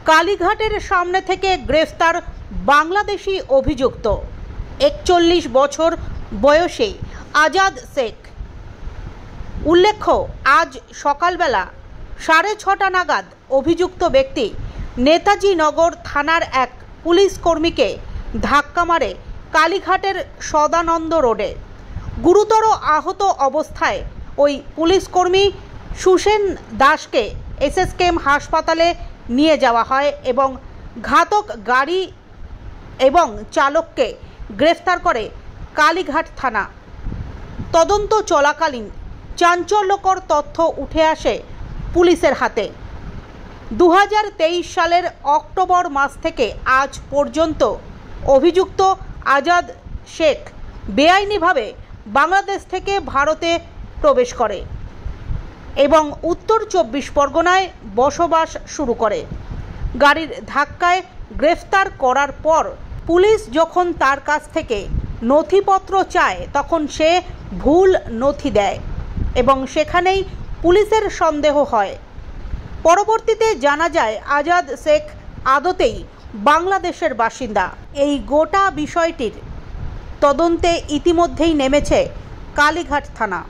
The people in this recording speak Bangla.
কালীঘাটের সামনে থেকে গ্রেফতার বাংলাদেশি অভিযুক্ত 41 বছর বয়সী আজাদ শেখ। উল্লেখ্য, আজ সকালবেলা 6:30 নাগাদ অভিযুক্ত ব্যক্তি নেতাজি নগর থানার এক পুলিশ কর্মীকে ধাক্কা মারে কালীঘাটের সদানন্দ রোডে। গুরুতর আহত অবস্থায় ওই পুলিশ কর্মী সুসেন দাসকে এসএসকেএম হাসপাতালে নিয়ে যাওয়া হয় এবং ঘাতক গাড়ি এবং চালককে গ্রেফতার করে কালীঘাট থানা। তদন্ত চলাকালীন চাঞ্চল্যকর তথ্য উঠে আসে পুলিশের হাতে। 2023 সালের অক্টোবর মাস থেকে আজ পর্যন্ত অভিযুক্ত আজাদ শেখ বেআইনিভাবে বাংলাদেশ থেকে ভারতে প্রবেশ করে এবং উত্তর 24 পরগনায় বসবাস শুরু করে। গাড়ির ধাক্কায় গ্রেফতার করার পর পুলিশ যখন তার কাছ থেকে নথিপত্র চায় তখন সে ভুল নথি দেয় এবং সেখানেই পুলিশের সন্দেহ হয়। পরবর্তীতে জানা যায় আজাদ শেখ আদতেই বাংলাদেশের বাসিন্দা। এই গোটা বিষয়টির তদন্তে ইতিমধ্যেই নেমেছে কালীঘাট থানা।